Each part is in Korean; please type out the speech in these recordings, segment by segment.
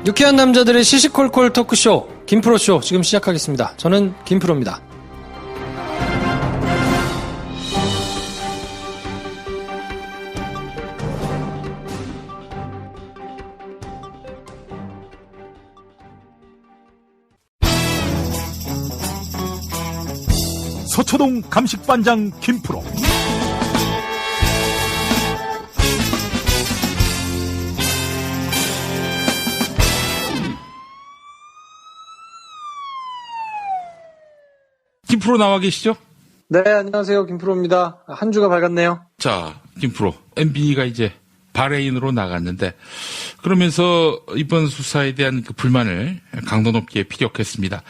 유쾌한 남자들의 시시콜콜 토크쇼 김프로쇼 지금 시작하겠습니다. 저는 김프로입니다. 서초동 감식반장 김프로. 김프로 나와 계시죠? 네, 안녕하세요. 김프로입니다. 한 주가 밝았네요. 자, 김프로. MB가 이제 바레인으로 나갔는데, 그러면서 이번 수사에 대한 그 불만을 강도 높게 피력했습니다.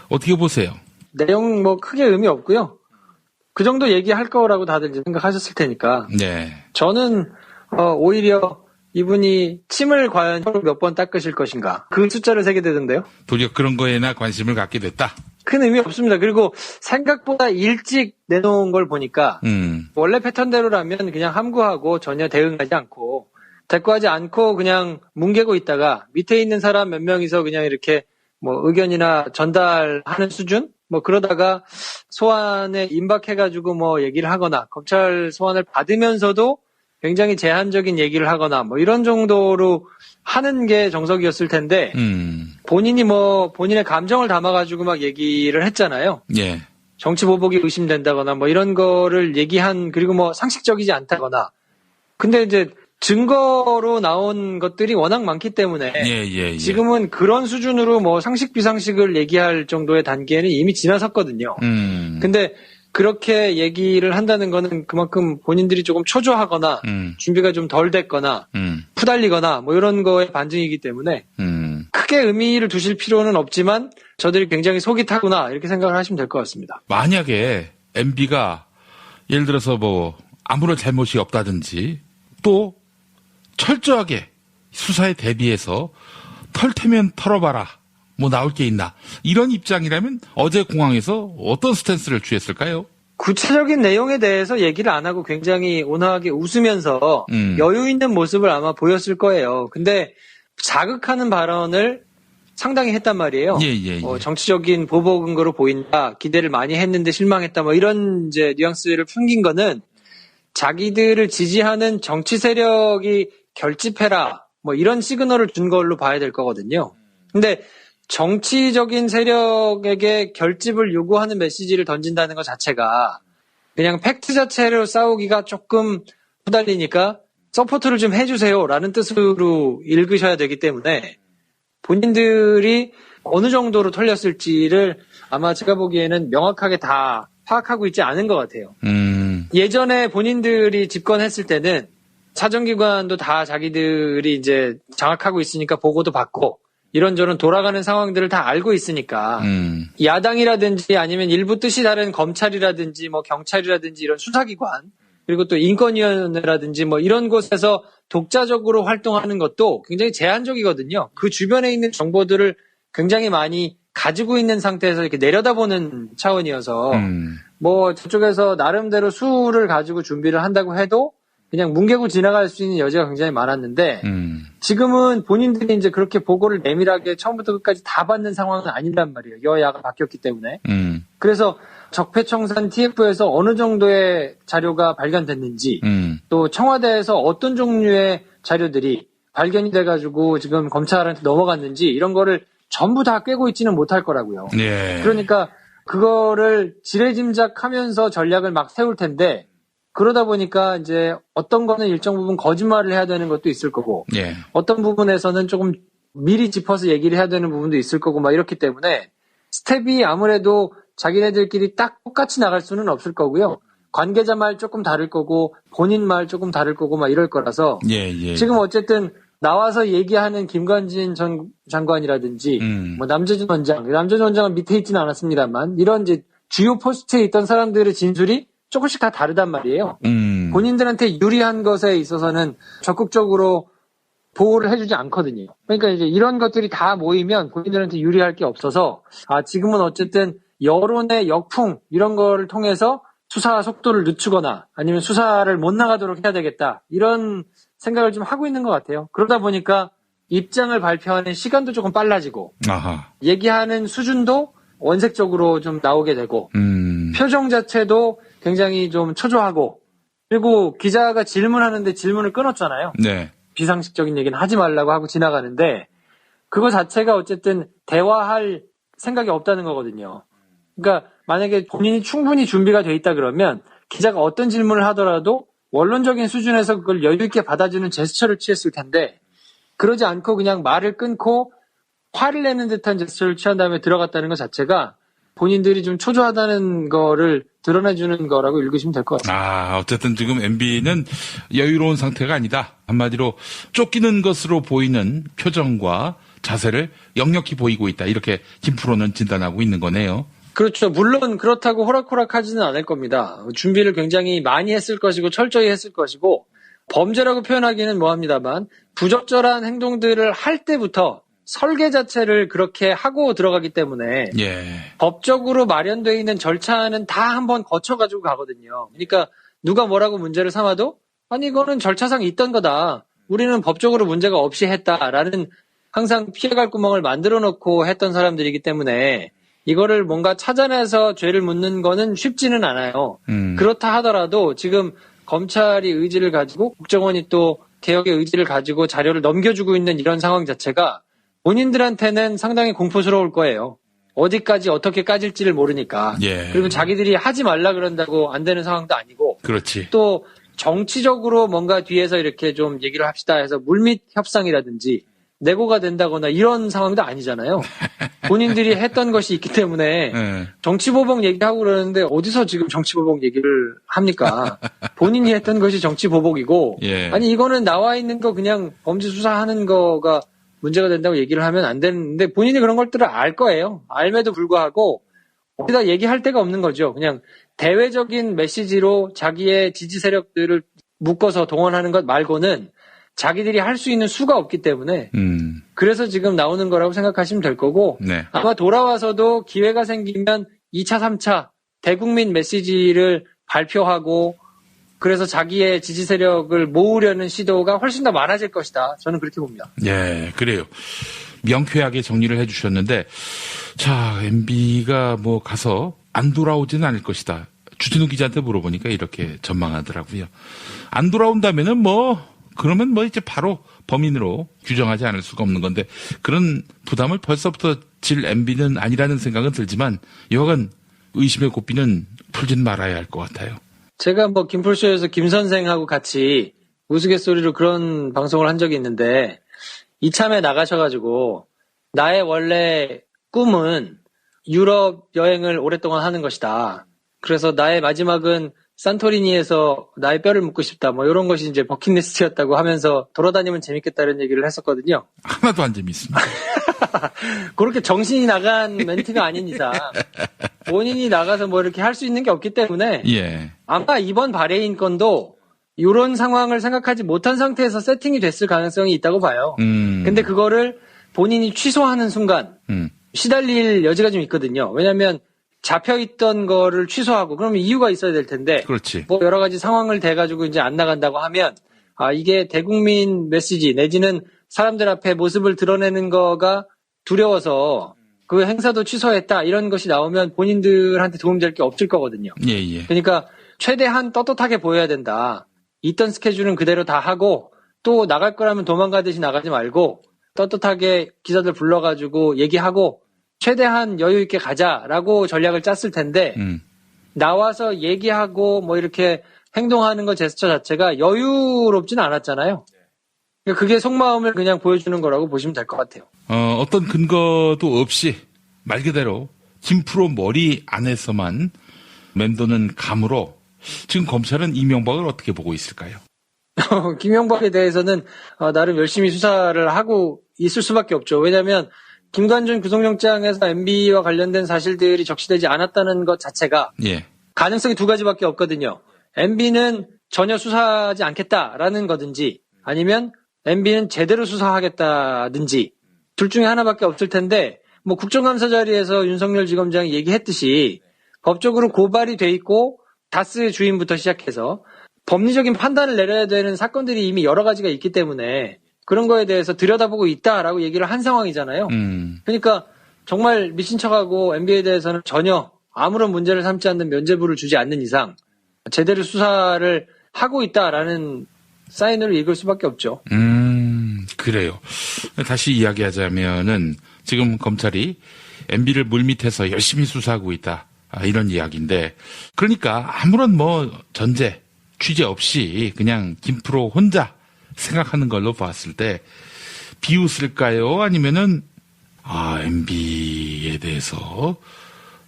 어떻게 보세요? 내용 크게 의미 없고요. 그 정도 얘기할 거라고 다들 생각하셨을 테니까. 네. 저는 오히려 이분이 침을 과연 몇 번 닦으실 것인가. 그 숫자를 세게 되던데요. 도리어 그런 거에나 관심을 갖게 됐다. 큰 의미 없습니다. 그리고 생각보다 일찍 내놓은 걸 보니까 원래 패턴대로라면 그냥 함구하고 전혀 대응하지 않고 대꾸하지 않고 그냥 뭉개고 있다가 밑에 있는 사람 몇 명이서 그냥 이렇게 의견이나 전달하는 수준? 그러다가 소환에 임박해가지고 얘기를 하거나 검찰 소환을 받으면서도 굉장히 제한적인 얘기를 하거나 이런 정도로 하는 게 정석이었을 텐데 본인이 본인의 감정을 담아가지고 막 얘기를 했잖아요. 예. 정치 보복이 의심된다거나 이런 거를 얘기한 그리고 상식적이지 않다거나 근데 이제 증거로 나온 것들이 워낙 많기 때문에 예. 지금은 그런 수준으로 상식 비상식을 얘기할 정도의 단계는 이미 지나섰거든요. 근데 그렇게 얘기를 한다는 거는 그만큼 본인들이 조금 초조하거나 준비가 좀 덜 됐거나 푸달리거나 이런 거에 반증이기 때문에 크게 의미를 두실 필요는 없지만 저들이 굉장히 속이 타구나 이렇게 생각을 하시면 될 것 같습니다. 만약에 MB가 예를 들어서 아무런 잘못이 없다든지 또 철저하게 수사에 대비해서 털 테면 털어봐라. 나올 게 있나. 이런 입장이라면 어제 공항에서 어떤 스탠스를 취했을까요? 구체적인 내용에 대해서 얘기를 안 하고 굉장히 온화하게 웃으면서 여유 있는 모습을 아마 보였을 거예요. 근데 자극하는 발언을 상당히 했단 말이에요. 예. 정치적인 보복 근거로 보인다. 기대를 많이 했는데 실망했다. 이런 이제 뉘앙스를 풍긴 거는 자기들을 지지하는 정치 세력이 결집해라. 이런 시그널을 준 걸로 봐야 될 거거든요. 근데 정치적인 세력에게 결집을 요구하는 메시지를 던진다는 것 자체가 그냥 팩트 자체로 싸우기가 조금 후달리니까 서포트를 좀 해주세요라는 뜻으로 읽으셔야 되기 때문에 본인들이 어느 정도로 털렸을지를 아마 제가 보기에는 명확하게 다 파악하고 있지 않은 것 같아요. 예전에 본인들이 집권했을 때는 사정기관도 다 자기들이 이제 장악하고 있으니까 보고도 받고 이런저런 돌아가는 상황들을 다 알고 있으니까 야당이라든지 아니면 일부 뜻이 다른 검찰이라든지 경찰이라든지 이런 수사기관 그리고 또 인권위원회라든지 이런 곳에서 독자적으로 활동하는 것도 굉장히 제한적이거든요. 그 주변에 있는 정보들을 굉장히 많이 가지고 있는 상태에서 이렇게 내려다보는 차원이어서 저쪽에서 나름대로 수를 가지고 준비를 한다고 해도 그냥 뭉개고 지나갈 수 있는 여지가 굉장히 많았는데 지금은 본인들이 이제 그렇게 보고를 내밀하게 처음부터 끝까지 다 받는 상황은 아니란 말이에요. 여야가 바뀌었기 때문에. 그래서 적폐청산 TF에서 어느 정도의 자료가 발견됐는지 또 청와대에서 어떤 종류의 자료들이 발견이 돼가지고 지금 검찰한테 넘어갔는지 이런 거를 전부 다 꿰고 있지는 못할 거라고요. 예. 그러니까 그거를 지레짐작하면서 전략을 막 세울 텐데 그러다 보니까 이제 어떤 거는 일정 부분 거짓말을 해야 되는 것도 있을 거고 예. 어떤 부분에서는 조금 미리 짚어서 얘기를 해야 되는 부분도 있을 거고 이렇기 때문에 스텝이 아무래도 자기네들끼리 딱 똑같이 나갈 수는 없을 거고요. 관계자 말 조금 다를 거고 본인 말 조금 다를 거고 이럴 거라서 예. 지금 어쨌든 나와서 얘기하는 김관진 전 장관이라든지 남재준 원장은 밑에 있지는 않았습니다만 이런 이제 주요 포스트에 있던 사람들의 진술이 조금씩 다 다르단 말이에요. 본인들한테 유리한 것에 있어서는 적극적으로 보호를 해주지 않거든요. 그러니까 이제 이런 것들이 다 모이면 본인들한테 유리할 게 없어서 지금은 어쨌든 여론의 역풍 이런 거를 통해서 수사 속도를 늦추거나 아니면 수사를 못 나가도록 해야 되겠다 이런 생각을 좀 하고 있는 것 같아요. 그러다 보니까 입장을 발표하는 시간도 조금 빨라지고 아하. 얘기하는 수준도 원색적으로 좀 나오게 되고 표정 자체도 굉장히 좀 초조하고 그리고 기자가 질문하는데 질문을 끊었잖아요. 네. 비상식적인 얘기는 하지 말라고 하고 지나가는데 그거 자체가 어쨌든 대화할 생각이 없다는 거거든요. 그러니까 만약에 본인이 충분히 준비가 돼 있다 그러면 기자가 어떤 질문을 하더라도 원론적인 수준에서 그걸 여유 있게 받아주는 제스처를 취했을 텐데 그러지 않고 그냥 말을 끊고 화를 내는 듯한 제스처를 취한 다음에 들어갔다는 것 자체가 본인들이 좀 초조하다는 거를 드러내주는 거라고 읽으시면 될 것 같습니다. 어쨌든 지금 MB는 여유로운 상태가 아니다. 한마디로 쫓기는 것으로 보이는 표정과 자세를 역력히 보이고 있다. 이렇게 김프로는 진단하고 있는 거네요. 그렇죠. 물론 그렇다고 호락호락하지는 않을 겁니다. 준비를 굉장히 많이 했을 것이고 철저히 했을 것이고 범죄라고 표현하기는 뭐합니다만 부적절한 행동들을 할 때부터 설계 자체를 그렇게 하고 들어가기 때문에 예. 법적으로 마련되어 있는 절차는 다 한번 거쳐가지고 가거든요. 그러니까 누가 뭐라고 문제를 삼아도 아니 이거는 절차상 있던 거다. 우리는 법적으로 문제가 없이 했다라는 항상 피해갈 구멍을 만들어 놓고 했던 사람들이기 때문에 이거를 뭔가 찾아내서 죄를 묻는 거는 쉽지는 않아요. 그렇다 하더라도 지금 검찰이 의지를 가지고 국정원이 또 개혁의 의지를 가지고 자료를 넘겨주고 있는 이런 상황 자체가 본인들한테는 상당히 공포스러울 거예요. 어디까지 어떻게 까질지를 모르니까. 예. 그리고 자기들이 하지 말라 그런다고 안 되는 상황도 아니고. 그렇지. 또 정치적으로 뭔가 뒤에서 이렇게 좀 얘기를 합시다 해서 물밑 협상이라든지 내고가 된다거나 이런 상황도 아니잖아요. 본인들이 했던 것이 있기 때문에 정치보복 얘기하고 그러는데 어디서 지금 정치보복 얘기를 합니까? 본인이 했던 것이 정치보복이고 예. 아니 이거는 나와 있는 거 그냥 범죄 수사하는 거가 문제가 된다고 얘기를 하면 안 되는데 본인이 그런 것들을 알 거예요. 알매도 불구하고 어디다 얘기할 데가 없는 거죠. 그냥 대외적인 메시지로 자기의 지지 세력들을 묶어서 동원하는 것 말고는 자기들이 할 수 있는 수가 없기 때문에 그래서 지금 나오는 거라고 생각하시면 될 거고 네. 아마 돌아와서도 기회가 생기면 2차, 3차 대국민 메시지를 발표하고 그래서 자기의 지지 세력을 모으려는 시도가 훨씬 더 많아질 것이다. 저는 그렇게 봅니다. 예, 그래요. 명쾌하게 정리를 해주셨는데, 자, MB가 뭐 가서 안 돌아오지는 않을 것이다. 주진우 기자한테 물어보니까 이렇게 전망하더라고요. 안 돌아온다면은 그러면 이제 바로 범인으로 규정하지 않을 수가 없는 건데, 그런 부담을 벌써부터 질 MB는 아니라는 생각은 들지만, 여하간 의심의 고삐는 풀진 말아야 할 것 같아요. 제가 김풀쇼에서 김 선생하고 같이 우스갯소리로 그런 방송을 한 적이 있는데 이참에 나가셔가지고 나의 원래 꿈은 유럽 여행을 오랫동안 하는 것이다. 그래서 나의 마지막은 산토리니에서 나의 뼈를 묻고 싶다. 이런 것이 이제 버킷리스트였다고 하면서 돌아다니면 재밌겠다는 얘기를 했었거든요. 하나도 안 재밌습니다. 그렇게 정신이 나간 멘트가 아닌 이상 본인이 나가서 이렇게 할 수 있는 게 없기 때문에 예. 아마 이번 바레인 건도 이런 상황을 생각하지 못한 상태에서 세팅이 됐을 가능성이 있다고 봐요. 근데 그거를 본인이 취소하는 순간 시달릴 여지가 좀 있거든요. 왜냐하면 잡혀있던 거를 취소하고 그러면 이유가 있어야 될 텐데 그렇지. 여러 가지 상황을 대가지고 이제 안 나간다고 하면 이게 대국민 메시지 내지는 사람들 앞에 모습을 드러내는 거가 두려워서 그 행사도 취소했다 이런 것이 나오면 본인들한테 도움될 게 없을 거거든요. 예. 그러니까 최대한 떳떳하게 보여야 된다. 있던 스케줄은 그대로 다 하고 또 나갈 거라면 도망가듯이 나가지 말고 떳떳하게 기자들 불러가지고 얘기하고 최대한 여유 있게 가자라고 전략을 짰을 텐데 나와서 얘기하고 이렇게 행동하는 것 제스처 자체가 여유롭지는 않았잖아요. 그게 속마음을 그냥 보여주는 거라고 보시면 될 것 같아요. 어떤 근거도 없이 말 그대로 김프로 머리 안에서만 맴도는 감으로 지금 검찰은 이명박을 어떻게 보고 있을까요? 김영박에 대해서는 나름 열심히 수사를 하고 있을 수밖에 없죠. 왜냐하면 김관준 구속영장에서 MB와 관련된 사실들이 적시되지 않았다는 것 자체가 예. 가능성이 두 가지밖에 없거든요. MB는 전혀 수사하지 않겠다라는 거든지 아니면 MB는 제대로 수사하겠다든지 둘 중에 하나밖에 없을 텐데 국정감사 자리에서 윤석열 지검장이 얘기했듯이 법적으로 고발이 돼 있고 다스 주인부터 시작해서 법리적인 판단을 내려야 되는 사건들이 이미 여러 가지가 있기 때문에 그런 거에 대해서 들여다보고 있다라고 얘기를 한 상황이잖아요. 그러니까 정말 미친 척하고 MB에 대해서는 전혀 아무런 문제를 삼지 않는 면죄부를 주지 않는 이상 제대로 수사를 하고 있다라는 사인으로 읽을 수밖에 없죠. 그래요. 다시 이야기하자면은 지금 검찰이 MB를 물밑에서 열심히 수사하고 있다. 이런 이야기인데, 그러니까 아무런 전제, 취재 없이 그냥 김프로 혼자 생각하는 걸로 봤을 때 비웃을까요? 아니면은 MB에 대해서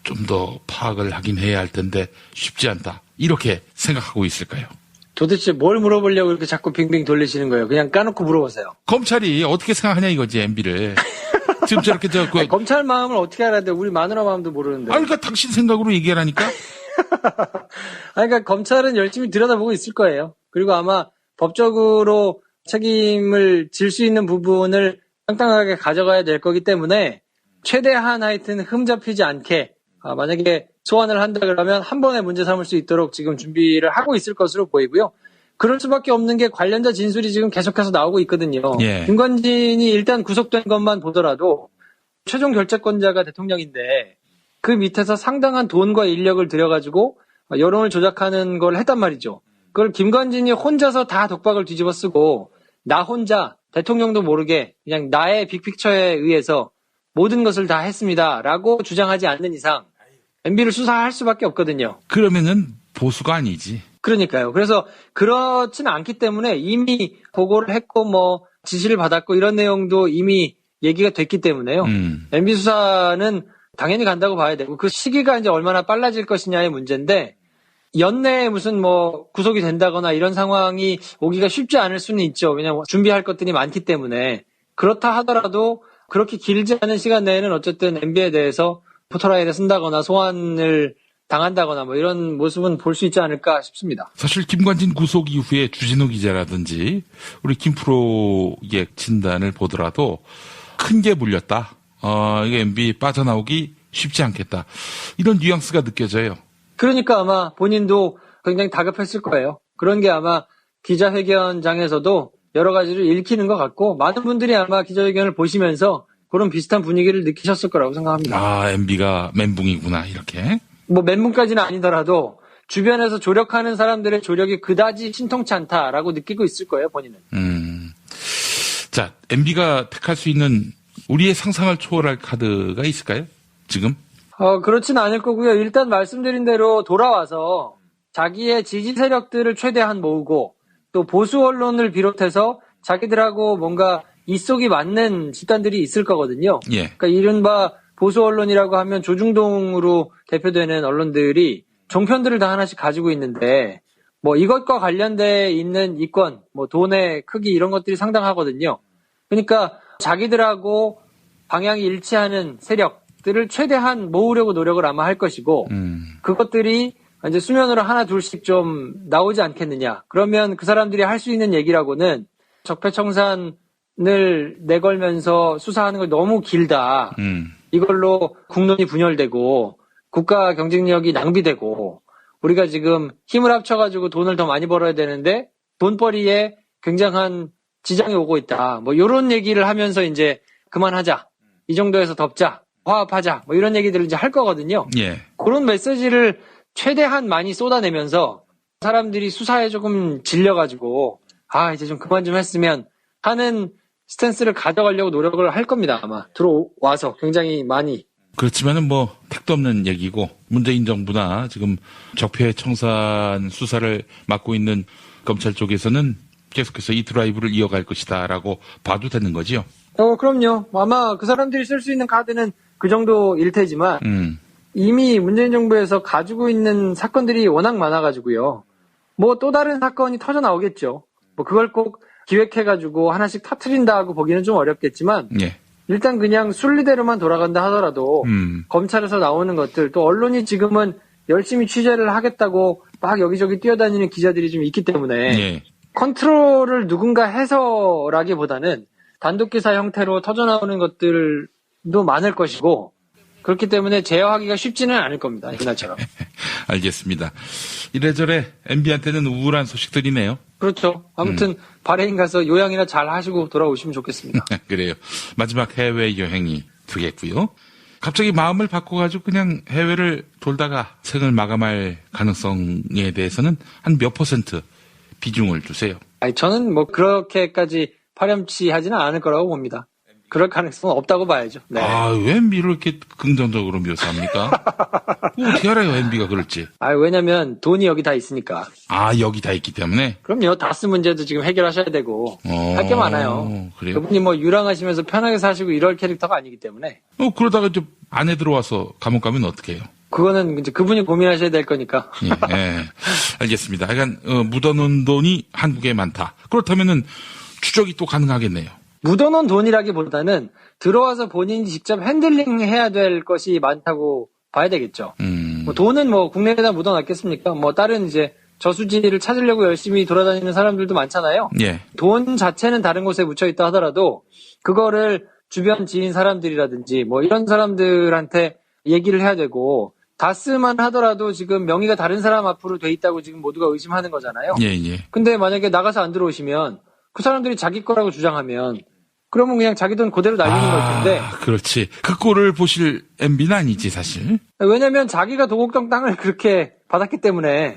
좀 더 파악을 하긴 해야 할 텐데 쉽지 않다. 이렇게 생각하고 있을까요? 도대체 뭘 물어보려고 이렇게 자꾸 빙빙 돌리시는 거예요? 그냥 까놓고 물어보세요. 검찰이 어떻게 생각하냐 이거지, MB를. 지금 저렇게 아니, 검찰 마음을 어떻게 알아야 돼? 우리 마누라 마음도 모르는데. 그러니까 당신 생각으로 얘기하라니까? 그러니까 검찰은 열심히 들여다보고 있을 거예요. 그리고 아마 법적으로 책임을 질 수 있는 부분을 땅땅하게 가져가야 될 거기 때문에 최대한 하여튼 흠잡히지 않게 만약에 소환을 한다 그러면 한 번에 문제 삼을 수 있도록 지금 준비를 하고 있을 것으로 보이고요. 그럴 수밖에 없는 게 관련자 진술이 지금 계속해서 나오고 있거든요. 예. 김관진이 일단 구속된 것만 보더라도 최종 결재권자가 대통령인데 그 밑에서 상당한 돈과 인력을 들여가지고 여론을 조작하는 걸 했단 말이죠. 그걸 김관진이 혼자서 다 독박을 뒤집어 쓰고 나 혼자 대통령도 모르게 그냥 나의 빅픽처에 의해서 모든 것을 다 했습니다라고 주장하지 않는 이상 MB를 수사할 수밖에 없거든요. 그러면은 보수가 아니지. 그러니까요. 그래서 그렇지는 않기 때문에 이미 보고를 했고 지시를 받았고 이런 내용도 이미 얘기가 됐기 때문에요. MB 수사는 당연히 간다고 봐야 되고 그 시기가 이제 얼마나 빨라질 것이냐의 문제인데 연내에 무슨 구속이 된다거나 이런 상황이 오기가 쉽지 않을 수는 있죠. 왜냐하면 준비할 것들이 많기 때문에. 그렇다 하더라도 그렇게 길지 않은 시간 내에는 어쨌든 MB에 대해서 포토라인을 쓴다거나 소환을 당한다거나 이런 모습은 볼 수 있지 않을까 싶습니다. 사실 김관진 구속 이후에 주진우 기자라든지 우리 김프로의 진단을 보더라도 큰 게 물렸다. 이게 MB 빠져나오기 쉽지 않겠다. 이런 뉘앙스가 느껴져요. 그러니까 아마 본인도 굉장히 다급했을 거예요. 그런 게 아마 기자회견장에서도 여러 가지를 읽히는 것 같고 많은 분들이 아마 기자회견을 보시면서 그런 비슷한 분위기를 느끼셨을 거라고 생각합니다. MB가 멘붕이구나 이렇게. 멘붕까지는 아니더라도 주변에서 조력하는 사람들의 조력이 그다지 신통치 않다라고 느끼고 있을 거예요, 본인은. 자, MB가 택할 수 있는 우리의 상상을 초월할 카드가 있을까요? 지금? 그렇진 않을 거고요. 일단 말씀드린 대로 돌아와서 자기의 지지 세력들을 최대한 모으고 또 보수 언론을 비롯해서 자기들하고 뭔가 이속이 맞는 집단들이 있을 거거든요. 예. 그러니까 이른바 보수 언론이라고 하면 조중동으로 대표되는 언론들이 종편들을 다 하나씩 가지고 있는데 이것과 관련돼 있는 이권, 돈의 크기 이런 것들이 상당하거든요. 그러니까 자기들하고 방향이 일치하는 세력들을 최대한 모으려고 노력을 아마 할 것이고 그것들이 이제 수면으로 하나 둘씩 좀 나오지 않겠느냐. 그러면 그 사람들이 할 수 있는 얘기라고는 적폐청산을 내걸면서 수사하는 거 너무 길다. 이걸로 국론이 분열되고 국가 경쟁력이 낭비되고 우리가 지금 힘을 합쳐가지고 돈을 더 많이 벌어야 되는데 돈벌이에 굉장한 지장이 오고 있다. 이런 얘기를 하면서 이제 그만하자. 이 정도에서 덮자. 화합하자. 이런 얘기들을 이제 할 거거든요. 예. 그런 메시지를 최대한 많이 쏟아내면서 사람들이 수사에 조금 질려가지고 이제 좀 그만 좀 했으면 하는 스탠스를 가져가려고 노력을 할 겁니다. 아마 들어와서 굉장히 많이. 그렇지만은 택도 없는 얘기고 문재인 정부나 지금 적폐청산 수사를 맡고 있는 검찰 쪽에서는 계속해서 이 드라이브를 이어갈 것이다라고 봐도 되는 거지요. 그럼요. 아마 그 사람들이 쓸 수 있는 카드는 그 정도일 테지만 이미 문재인 정부에서 가지고 있는 사건들이 워낙 많아가지고요. 또 다른 사건이 터져 나오겠죠. 그걸 꼭 기획해가지고 하나씩 터트린다고 보기는 좀 어렵겠지만 예. 일단 그냥 순리대로만 돌아간다 하더라도 검찰에서 나오는 것들 또 언론이 지금은 열심히 취재를 하겠다고 막 여기저기 뛰어다니는 기자들이 좀 있기 때문에 예. 컨트롤을 누군가 해서라기보다는 단독 기사 형태로 터져나오는 것들도 많을 것이고 그렇기 때문에 제어하기가 쉽지는 않을 겁니다. 옛날처럼. 알겠습니다. 이래저래 MB한테는 우울한 소식들이네요. 그렇죠. 아무튼 바레인 가서 요양이나 잘 하시고 돌아오시면 좋겠습니다. 그래요. 마지막 해외 여행이 되겠고요. 갑자기 마음을 바꿔가지고 그냥 해외를 돌다가 생을 마감할 가능성에 대해서는 한 몇 퍼센트 비중을 주세요. 아니, 저는 뭐 그렇게까지 파렴치하지는 않을 거라고 봅니다. 그럴 가능성은 없다고 봐야죠. 네. 아, 왜 MB를 이렇게 긍정적으로 묘사합니까? 어떻게 알아요, MB가 그럴지. 왜냐면 돈이 여기 다 있으니까. 아, 여기 다 있기 때문에? 그럼요. 다스 문제도 지금 해결하셔야 되고 할 게 많아요. 그래요? 그분이 뭐 유랑하시면서 편하게 사시고 이럴 캐릭터가 아니기 때문에 그러다가 이제 안에 들어와서 감옥 가면 어떡해요? 그거는 이제 그분이 고민하셔야 될 거니까. 예. 알겠습니다. 하여간 묻어놓은 돈이 한국에 많다. 그렇다면은 추적이 또 가능하겠네요. 묻어놓은 돈이라기보다는 들어와서 본인이 직접 핸들링 해야 될 것이 많다고 봐야 되겠죠. 뭐 돈은 뭐 국내에다 묻어놨겠습니까? 뭐 다른 이제 저수지를 찾으려고 열심히 돌아다니는 사람들도 많잖아요. 예. 돈 자체는 다른 곳에 묻혀 있다 하더라도 그거를 주변 지인 사람들이라든지 뭐 이런 사람들한테 얘기를 해야 되고 다스만 하더라도 지금 명의가 다른 사람 앞으로 돼 있다고 지금 모두가 의심하는 거잖아요. 예, 예. 근데 만약에 나가서 안 들어오시면 그 사람들이 자기 거라고 주장하면 그러면 그냥 자기 돈 그대로 날리는 걸 텐데. 그렇지. 그 꼴을 보실 MB는 아니지, 사실. 왜냐면 자기가 도곡동 땅을 그렇게 받았기 때문에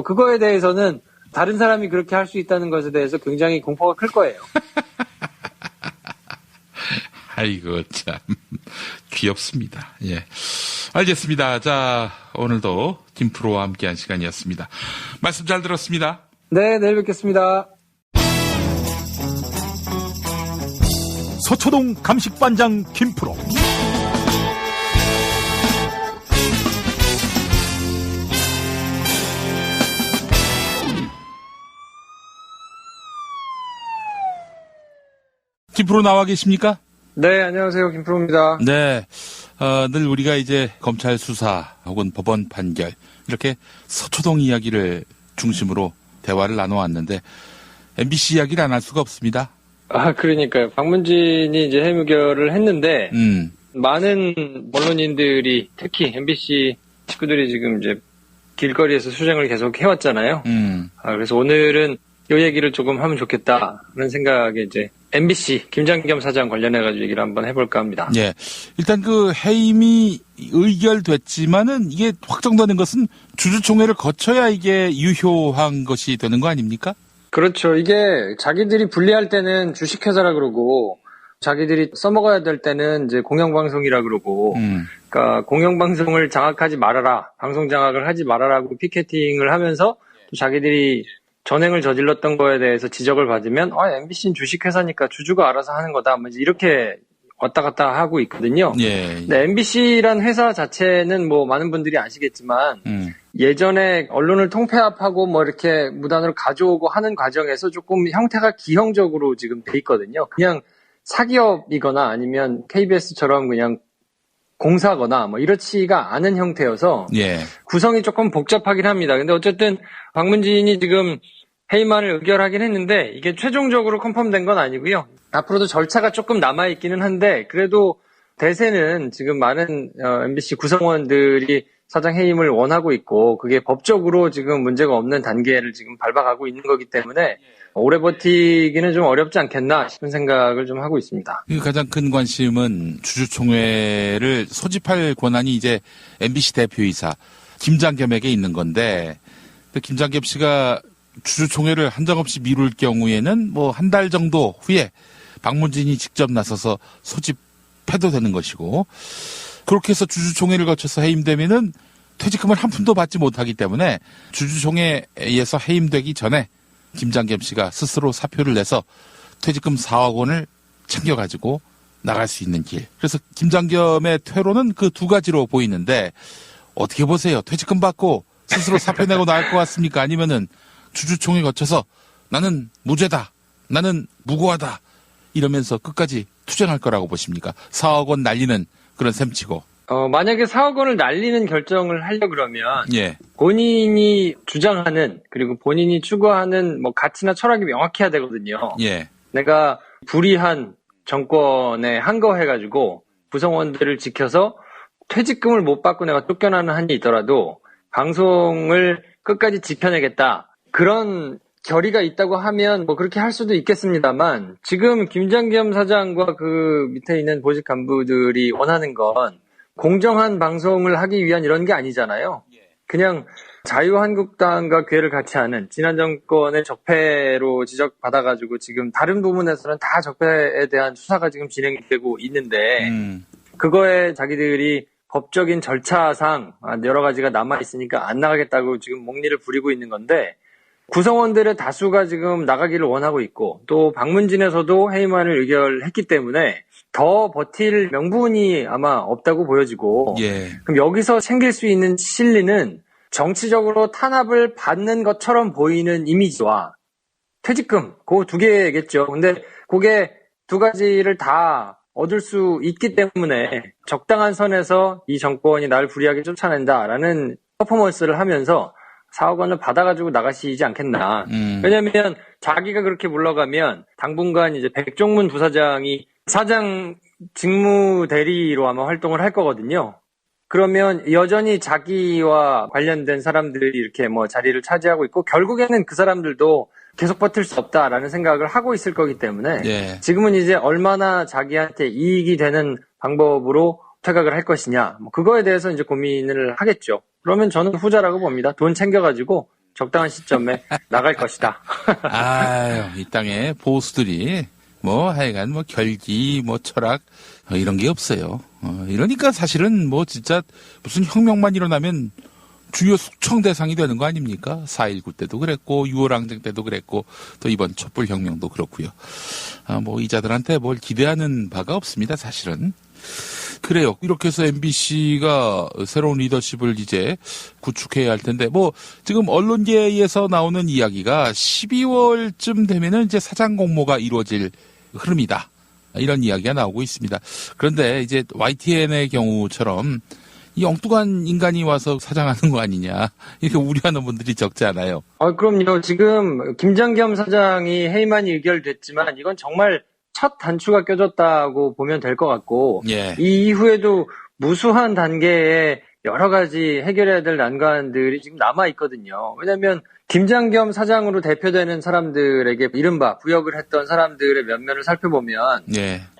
그거에 대해서는 다른 사람이 그렇게 할 수 있다는 것에 대해서 굉장히 공포가 클 거예요. 아이고, 참. 귀엽습니다. 예. 알겠습니다. 자, 오늘도 김프로와 함께한 시간이었습니다. 말씀 잘 들었습니다. 네, 내일 뵙겠습니다. 서초동 감식반장 김프로. 김프로 나와 계십니까? 네, 안녕하세요. 김프로입니다. 네. 늘 우리가 이제 검찰 수사 혹은 법원 판결 이렇게 서초동 이야기를 중심으로 대화를 나눠왔는데 MBC 이야기를 안 할 수가 없습니다. 그러니까요. 박문진이 이제 해무결을 했는데 많은 언론인들이 특히 MBC 식구들이 지금 이제 길거리에서 수정을 계속 해왔잖아요. 그래서 오늘은 이 얘기를 조금 하면 좋겠다는 생각에 이제 MBC 김장겸 사장 관련해가지고 얘기를 한번 해볼까 합니다. 예. 일단 그 해임이 의결됐지만은 이게 확정되는 것은 주주총회를 거쳐야 이게 유효한 것이 되는 거 아닙니까? 그렇죠. 이게 자기들이 분리할 때는 주식회사라 그러고 자기들이 써먹어야 될 때는 이제 공영방송이라 그러고 그러니까 공영방송을 장악하지 말아라. 방송 장악을 하지 말아라고 피켓팅을 하면서 또 자기들이 전횡을 저질렀던 거에 대해서 지적을 받으면 MBC는 주식회사니까 주주가 알아서 하는 거다. 뭐 이렇게 왔다 갔다 하고 있거든요. 예. 네, MBC란 회사 자체는 뭐 많은 분들이 아시겠지만 예전에 언론을 통폐합하고 뭐 이렇게 무단으로 가져오고 하는 과정에서 조금 형태가 기형적으로 지금 돼 있거든요. 그냥 사기업이거나 아니면 KBS처럼 그냥 공사거나 뭐 이렇지가 않은 형태여서 예. 구성이 조금 복잡하긴 합니다. 근데 어쨌든 박문진이 지금 해임안을 의결하긴 했는데 이게 최종적으로 컨펌된 건 아니고요. 앞으로도 절차가 조금 남아있기는 한데 그래도 대세는 지금 많은 MBC 구성원들이 사장 해임을 원하고 있고 그게 법적으로 지금 문제가 없는 단계를 지금 밟아가고 있는 거기 때문에 오래 버티기는 좀 어렵지 않겠나 싶은 생각을 좀 하고 있습니다. 가장 큰 관심은 주주총회를 소집할 권한이 이제 MBC 대표이사 김장겸에게 있는 건데 김장겸 씨가 주주총회를 한정없이 미룰 경우에는 뭐 한 달 정도 후에 박문진이 직접 나서서 소집해도 되는 것이고 그렇게 해서 주주총회를 거쳐서 해임되면은 퇴직금을 한 푼도 받지 못하기 때문에 주주총회에서 해임되기 전에 김장겸 씨가 스스로 사표를 내서 퇴직금 4억 원을 챙겨가지고 나갈 수 있는 길. 그래서 김장겸의 퇴로는 그 두 가지로 보이는데 어떻게 보세요? 퇴직금 받고 스스로 사표 내고 나갈 것 같습니까? 아니면은 주주총회 거쳐서 나는 무죄다. 나는 무고하다. 이러면서 끝까지 투쟁할 거라고 보십니까? 4억 원 날리는 그런 셈치고. 만약에 4억 원을 날리는 결정을 하려 그러면 예. 본인이 주장하는 그리고 본인이 추구하는 뭐 가치나 철학이 명확해야 되거든요. 예. 내가 불의한 정권에 항거해가지고 구성원들을 지켜서 퇴직금을 못 받고 내가 쫓겨나는 한이 있더라도 방송을 끝까지 지켜내겠다. 그런 결의가 있다고 하면 뭐 그렇게 할 수도 있겠습니다만 지금 김장겸 사장과 그 밑에 있는 보직 간부들이 원하는 건 공정한 방송을 하기 위한 이런 게 아니잖아요. 그냥 자유한국당과 궤를 같이 하는 지난 정권의 적폐로 지적받아가지고 지금 다른 부문에서는 다 적폐에 대한 수사가 지금 진행되고 있는데 그거에 자기들이 법적인 절차상 여러 가지가 남아있으니까 안 나가겠다고 지금 목리를 부리고 있는 건데 구성원들의 다수가 지금 나가기를 원하고 있고 또 방문진에서도 해임안을 의결했기 때문에 더 버틸 명분이 아마 없다고 보여지고 그럼 여기서 생길 수 있는 실리는 정치적으로 탄압을 받는 것처럼 보이는 이미지와 퇴직금 그 두 개겠죠. 근데 그게 두 가지를 다 얻을 수 있기 때문에 적당한 선에서 이 정권이 나를 불리하게 쫓아낸다라는 퍼포먼스를 하면서 4억 원을 받아가지고 나가시지 않겠나. 왜냐면 자기가 그렇게 물러가면 당분간 이제 백종문 부사장이 사장 직무 대리로 아마 활동을 할 거거든요. 그러면 여전히 자기와 관련된 사람들이 이렇게 뭐 자리를 차지하고 있고 결국에는 그 사람들도 계속 버틸 수 없다라는 생각을 하고 있을 거기 때문에 지금은 이제 얼마나 자기한테 이익이 되는 방법으로 퇴각을 할 것이냐. 뭐 그거에 대해서 이제 고민을 하겠죠. 그러면 저는 후자라고 봅니다. 돈 챙겨가지고 적당한 시점에 나갈 것이다. 아유, 이 땅에 보수들이 뭐 하여간 뭐 결기, 뭐 철학 이런 게 없어요. 이러니까 사실은 뭐 진짜 무슨 혁명만 일어나면 주요 숙청 대상이 되는 거 아닙니까? 4.19 때도 그랬고 6월 항쟁 때도 그랬고 또 이번 촛불혁명도 그렇고요. 뭐 이자들한테 뭘 기대하는 바가 없습니다. 사실은. 그래요. 이렇게 해서 MBC가 새로운 리더십을 이제 구축해야 할 텐데, 뭐, 지금 언론계에서 나오는 이야기가 12월쯤 되면은 이제 사장 공모가 이루어질 흐름이다. 이런 이야기가 나오고 있습니다. 그런데 이제 YTN의 경우처럼 이 엉뚱한 인간이 와서 사장하는 거 아니냐. 이렇게 우려하는 분들이 적지 않아요. 그럼요. 지금 김장겸 사장이 해임안이 의결됐지만 이건 정말 첫 단추가 껴졌다고 보면 될 것 같고 이 이후에도 무수한 단계의 여러 가지 해결해야 될 난관들이 지금 남아있거든요. 왜냐하면 김장겸 사장으로 대표되는 사람들에게 이른바 부역을 했던 사람들의 면면을 살펴보면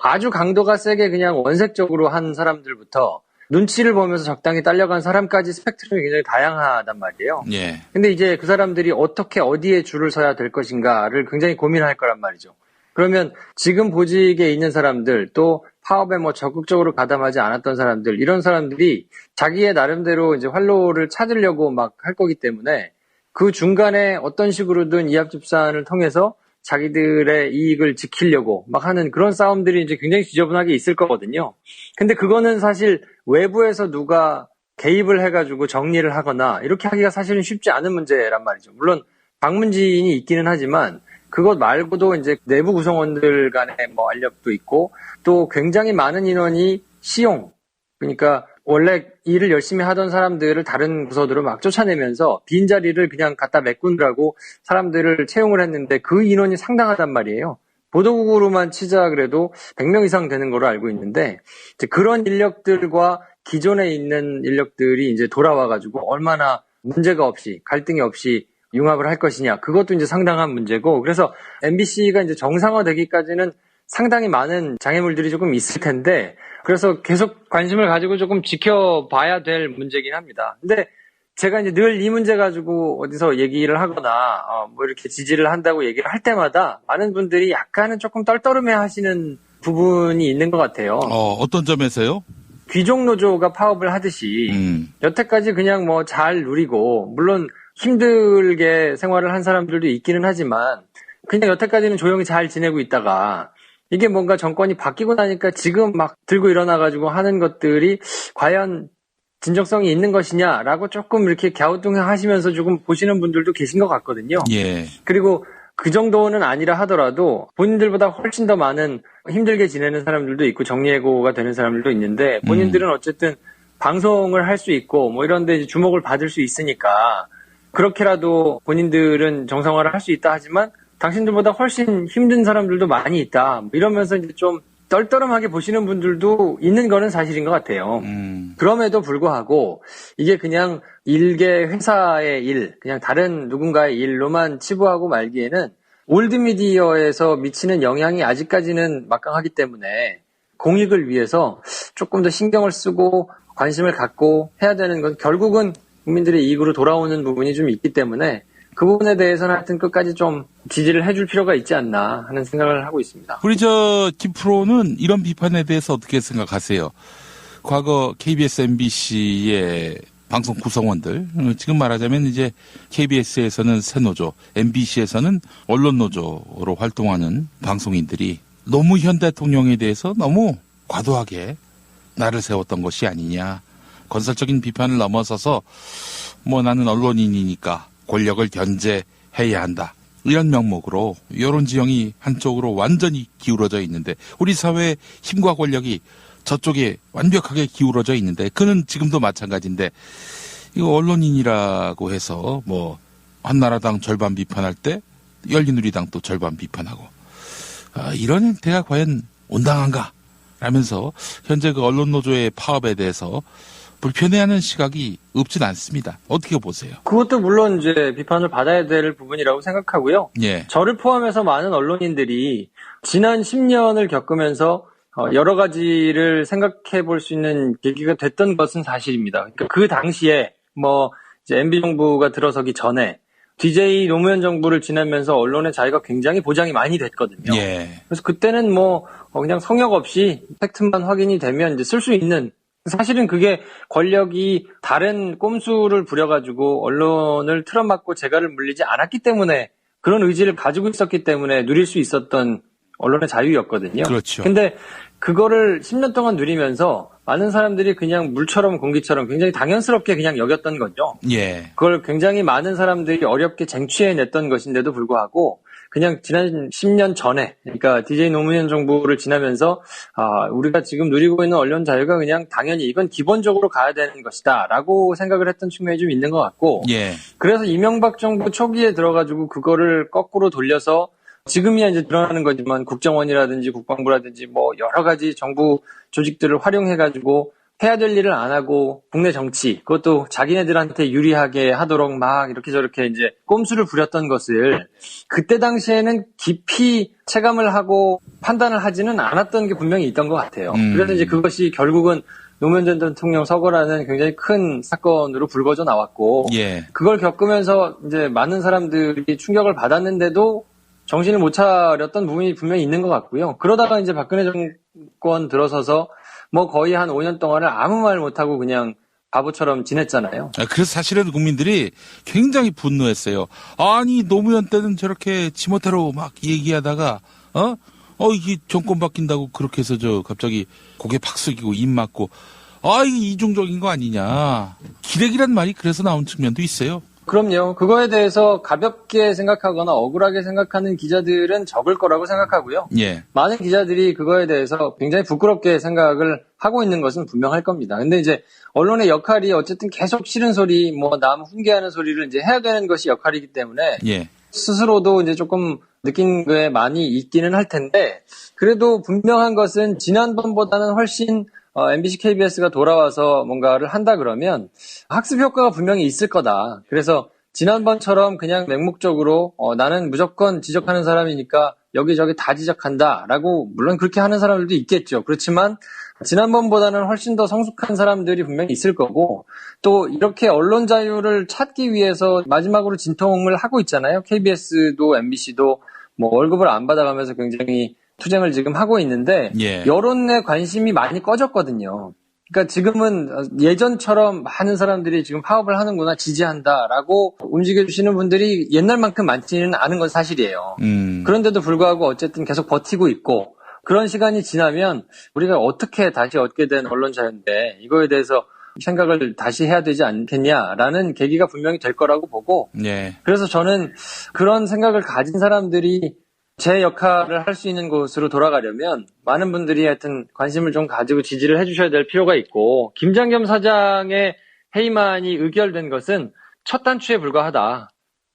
아주 강도가 세게 그냥 원색적으로 한 사람들부터 눈치를 보면서 적당히 딸려간 사람까지 스펙트럼이 굉장히 다양하단 말이에요. 근데 이제 그 사람들이 어떻게 어디에 줄을 서야 될 것인가를 굉장히 고민할 거란 말이죠. 그러면 지금 보직에 있는 사람들 또 파업에 뭐 적극적으로 가담하지 않았던 사람들 이런 사람들이 자기의 나름대로 이제 활로를 찾으려고 막 할 거기 때문에 그 중간에 어떤 식으로든 이합집산을 통해서 자기들의 이익을 지키려고 막 하는 그런 싸움들이 이제 굉장히 지저분하게 있을 거거든요. 근데 그거는 사실 외부에서 누가 개입을 해가지고 정리를 하거나 이렇게 하기가 사실은 쉽지 않은 문제란 말이죠. 물론 방문진이 있기는 하지만 그것 말고도 이제 내부 구성원들 간의 뭐 알력도 있고 또 굉장히 많은 인원이 시용, 그러니까 원래 일을 열심히 하던 사람들을 다른 부서들로 막 쫓아내면서 빈자리를 그냥 갖다 메꾸느라고 사람들을 채용을 했는데 그 인원이 상당하단 말이에요. 보도국으로만 치자 그래도 100명 이상 되는 걸로 알고 있는데 이제 그런 인력들과 기존에 있는 인력들이 이제 돌아와가지고 얼마나 문제가 없이 갈등이 없이 융합을 할 것이냐. 그것도 이제 상당한 문제고, 그래서 MBC가 이제 정상화되기까지는 상당히 많은 장애물들이 조금 있을 텐데, 그래서 계속 관심을 가지고 조금 지켜봐야 될 문제긴 합니다. 근데 제가 이제 늘 이 문제 가지고 어디서 얘기를 하거나, 뭐 이렇게 지지를 한다고 얘기를 할 때마다 많은 분들이 약간은 조금 떨떠름해 하시는 부분이 있는 것 같아요. 어떤 점에서요? 귀족노조가 파업을 하듯이, 여태까지 그냥 뭐 잘 누리고, 물론 힘들게 생활을 한 사람들도 있기는 하지만 그냥 여태까지는 조용히 잘 지내고 있다가 이게 뭔가 정권이 바뀌고 나니까 지금 막 들고 일어나가지고 하는 것들이 과연 진정성이 있는 것이냐라고 조금 이렇게 갸우뚱해 하시면서 조금 보시는 분들도 계신 것 같거든요. 그리고 그 정도는 아니라 하더라도 본인들보다 훨씬 더 많은 힘들게 지내는 사람들도 있고 정리해고가 되는 사람들도 있는데 본인들은 어쨌든 방송을 할 수 있고 뭐 이런 데 주목을 받을 수 있으니까 그렇게라도 본인들은 정상화를 할 수 있다 하지만 당신들보다 훨씬 힘든 사람들도 많이 있다. 이러면서 이제 좀 떨떠름하게 보시는 분들도 있는 거는 사실인 것 같아요. 그럼에도 불구하고 이게 그냥 일개 회사의 일, 그냥 다른 누군가의 일로만 치부하고 말기에는 올드미디어에서 미치는 영향이 아직까지는 막강하기 때문에 공익을 위해서 조금 더 신경을 쓰고 관심을 갖고 해야 되는 건 결국은 국민들의 이익으로 돌아오는 부분이 좀 있기 때문에 그 부분에 대해서는 하여튼 끝까지 좀 지지를 해줄 필요가 있지 않나 하는 생각을 하고 있습니다. 우리 김프로는 이런 비판에 대해서 어떻게 생각하세요? 과거 KBS, MBC의 방송 구성원들, 지금 말하자면 이제 KBS에서는 새노조, MBC에서는 언론노조로 활동하는 방송인들이 노무현 대통령에 대해서 너무 과도하게 날을 세웠던 것이 아니냐. 건설적인 비판을 넘어서서 나는 언론인이니까 권력을 견제해야 한다. 이런 명목으로 여론 지형이 한쪽으로 완전히 기울어져 있는데 우리 사회의 힘과 권력이 저쪽에 완벽하게 기울어져 있는데 그는 지금도 마찬가지인데 이거 언론인이라고 해서 한나라당 절반 비판할 때 열린우리당 또 절반 비판하고 이런 행태가 과연 온당한가 라면서 현재 그 언론노조의 파업에 대해서 불편해하는 시각이 없진 않습니다. 어떻게 보세요? 그것도 물론 이제 비판을 받아야 될 부분이라고 생각하고요. 예. 저를 포함해서 많은 언론인들이 지난 10년을 겪으면서 여러 가지를 생각해 볼 수 있는 계기가 됐던 것은 사실입니다. 그러니까 그 당시에 이제 MB 정부가 들어서기 전에 DJ 노무현 정부를 지나면서 언론의 자유가 굉장히 보장이 많이 됐거든요. 예. 그래서 그때는 그냥 성역 없이 팩트만 확인이 되면 이제 쓸 수 있는, 사실은 그게 권력이 다른 꼼수를 부려가지고 언론을 틀어막고 재갈을 물리지 않았기 때문에 그런 의지를 가지고 있었기 때문에 누릴 수 있었던 언론의 자유였거든요. 그렇죠. 근데 그거를 10년 동안 누리면서 많은 사람들이 그냥 물처럼 공기처럼 굉장히 당연스럽게 그냥 여겼던 거죠. 예. 그걸 굉장히 많은 사람들이 어렵게 쟁취해냈던 것인데도 불구하고 그냥 지난 10년 전에, 그러니까 DJ 노무현 정부를 지나면서 우리가 지금 누리고 있는 언론 자유가 그냥 당연히 이건 기본적으로 가야 되는 것이다 라고 생각을 했던 측면이 좀 있는 것 같고, 예. 그래서 이명박 정부 초기에 들어가지고 그거를 거꾸로 돌려서 지금이야 이제 드러나는 거지만 국정원이라든지 국방부라든지 여러 가지 정부 조직들을 활용해가지고 해야 될 일을 안 하고 국내 정치, 그것도 자기네들한테 유리하게 하도록 막 이렇게 저렇게 이제 꼼수를 부렸던 것을 그때 당시에는 깊이 체감을 하고 판단을 하지는 않았던 게 분명히 있던 것 같아요. 그래서 이제 그것이 결국은 노무현 전 대통령 서거라는 굉장히 큰 사건으로 불거져 나왔고, 예. 그걸 겪으면서 이제 많은 사람들이 충격을 받았는데도 정신을 못 차렸던 부분이 분명히 있는 것 같고요. 그러다가 이제 박근혜 정권 들어서서 거의 한 5년 동안을 아무 말 못하고 그냥 바보처럼 지냈잖아요. 그래서 사실은 국민들이 굉장히 분노했어요. 아니 노무현 때는 저렇게 지멋대로 막 얘기하다가 이게 정권 바뀐다고 그렇게 해서 갑자기 고개 팍 숙이고 입 막고 이게 이중적인 거 아니냐. 기레기란 말이 그래서 나온 측면도 있어요. 그럼요. 그거에 대해서 가볍게 생각하거나 억울하게 생각하는 기자들은 적을 거라고 생각하고요. 예. 많은 기자들이 그거에 대해서 굉장히 부끄럽게 생각을 하고 있는 것은 분명할 겁니다. 근데 이제 언론의 역할이 어쨌든 계속 싫은 소리, 남 훈계하는 소리를 이제 해야 되는 것이 역할이기 때문에 예. 스스로도 이제 조금 느낀 게 많이 있기는 할 텐데, 그래도 분명한 것은 지난번보다는 훨씬 MBC, KBS가 돌아와서 뭔가를 한다 그러면 학습 효과가 분명히 있을 거다. 그래서 지난번처럼 그냥 맹목적으로 나는 무조건 지적하는 사람이니까 여기저기 다 지적한다라고, 물론 그렇게 하는 사람들도 있겠죠. 그렇지만 지난번보다는 훨씬 더 성숙한 사람들이 분명히 있을 거고, 또 이렇게 언론 자유를 찾기 위해서 마지막으로 진통을 하고 있잖아요. KBS도 MBC도 월급을 안 받아가면서 굉장히 투쟁을 지금 하고 있는데, 예. 여론의 관심이 많이 꺼졌거든요. 그러니까 지금은 예전처럼 많은 사람들이 지금 파업을 하는구나, 지지한다라고 움직여주시는 분들이 옛날만큼 많지는 않은 건 사실이에요. 그런데도 불구하고 어쨌든 계속 버티고 있고, 그런 시간이 지나면 우리가 어떻게 다시 얻게 된 언론 자유인데 이거에 대해서 생각을 다시 해야 되지 않겠냐라는 계기가 분명히 될 거라고 보고, 예. 그래서 저는 그런 생각을 가진 사람들이 제 역할을 할 수 있는 곳으로 돌아가려면 많은 분들이 하여튼 관심을 좀 가지고 지지를 해주셔야 될 필요가 있고, 김장겸 사장의 해임안이 의결된 것은 첫 단추에 불과하다.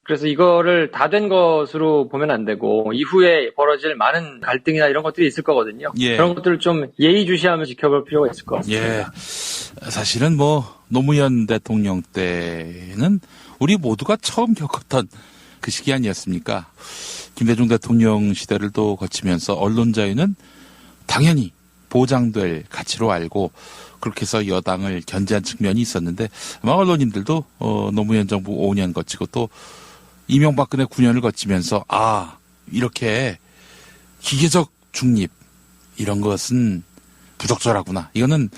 그래서 이거를 다 된 것으로 보면 안 되고 이후에 벌어질 많은 갈등이나 이런 것들이 있을 거거든요. 예. 그런 것들을 좀 예의주시하며 지켜볼 필요가 있을 것 같습니다. 예. 사실은 노무현 대통령 때는 우리 모두가 처음 겪었던 그 시기 아니었습니까? 김대중 대통령 시대를 또 거치면서 언론 자유는 당연히 보장될 가치로 알고 그렇게 해서 여당을 견제한 측면이 있었는데 아마 언론인들도 노무현 정부 5년 거치고 또 이명박근혜 9년을 거치면서 이렇게 기계적 중립 이런 것은 부적절하구나. 이거는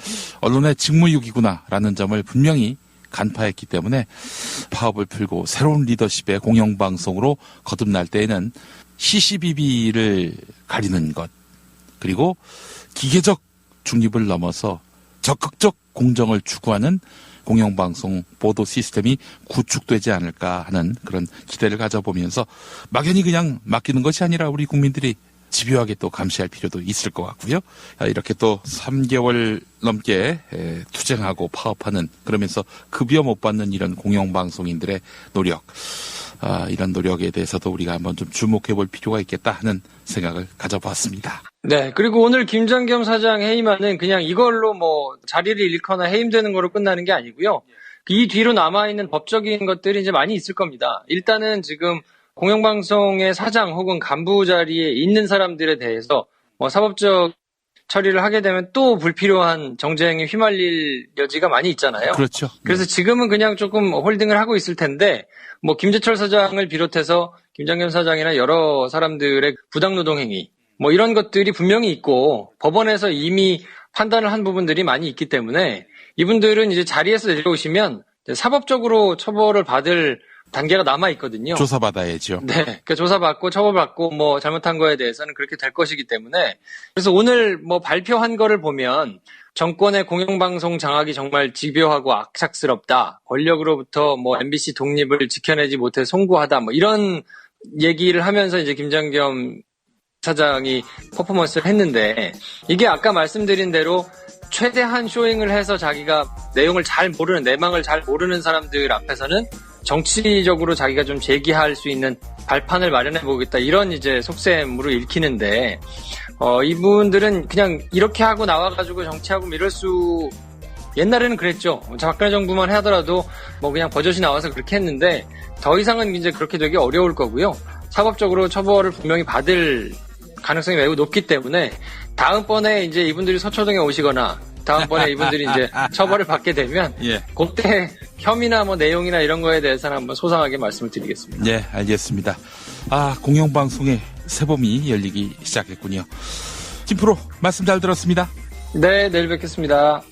언론의 직무유기구나라는 점을 분명히 간파했기 때문에 파업을 풀고 새로운 리더십의 공영방송으로 거듭날 때에는 시시비비를 가리는 것 그리고 기계적 중립을 넘어서 적극적 공정을 추구하는 공영방송 보도 시스템이 구축되지 않을까 하는 그런 기대를 가져보면서 막연히 그냥 맡기는 것이 아니라 우리 국민들이 집요하게 또 감시할 필요도 있을 것 같고요. 이렇게 또 3개월 넘게 투쟁하고 파업하는 그러면서 급여 못 받는 이런 공영방송인들의 노력 이런 노력에 대해서도 우리가 한번 좀 주목해 볼 필요가 있겠다 하는 생각을 가져봤습니다. 네, 그리고 오늘 김장겸 사장 해임안은 그냥 이걸로 자리를 잃거나 해임되는 거로 끝나는 게 아니고요. 이 뒤로 남아있는 법적인 것들이 이제 많이 있을 겁니다. 일단은 지금 공영방송의 사장 혹은 간부 자리에 있는 사람들에 대해서 사법적 처리를 하게 되면 또 불필요한 정쟁에 휘말릴 여지가 많이 있잖아요. 그렇죠. 그래서 지금은 그냥 조금 홀딩을 하고 있을 텐데 김재철 사장을 비롯해서 김장겸 사장이나 여러 사람들의 부당노동 행위 이런 것들이 분명히 있고 법원에서 이미 판단을 한 부분들이 많이 있기 때문에 이분들은 이제 자리에서 내려오시면 사법적으로 처벌을 받을 단계가 남아 있거든요. 조사받아야죠. 네, 그러니까 조사받고 처벌받고 잘못한 거에 대해서는 그렇게 될 것이기 때문에 그래서 오늘 발표한 거를 보면 정권의 공영방송 장악이 정말 집요하고 악착스럽다. 권력으로부터 MBC 독립을 지켜내지 못해 송구하다. 이런 얘기를 하면서 이제 김장겸 사장이 퍼포먼스를 했는데 이게 아까 말씀드린 대로 최대한 쇼잉을 해서 자기가 내용을 잘 모르는 내막을 잘 모르는 사람들 앞에서는 정치적으로 자기가 좀 제기할 수 있는 발판을 마련해 보겠다 이런 이제 속셈으로 읽히는데 이분들은 그냥 이렇게 하고 나와가지고 정치하고 이럴 수 옛날에는 그랬죠. 박근혜 정부만 하더라도 그냥 버젓이 나와서 그렇게 했는데 더 이상은 이제 그렇게 되기 어려울 거고요. 사법적으로 처벌을 분명히 받을 가능성이 매우 높기 때문에 다음번에 이제 이분들이 서초동에 오시거나 다음번에 이분들이 이제 처벌을 받게 되면 그때 혐의나 내용이나 이런 거에 대해서는 한번 소상하게 말씀을 드리겠습니다. 네, 알겠습니다. 공영방송의 새봄이 열리기 시작했군요. 김프로 말씀 잘 들었습니다. 네, 내일 뵙겠습니다.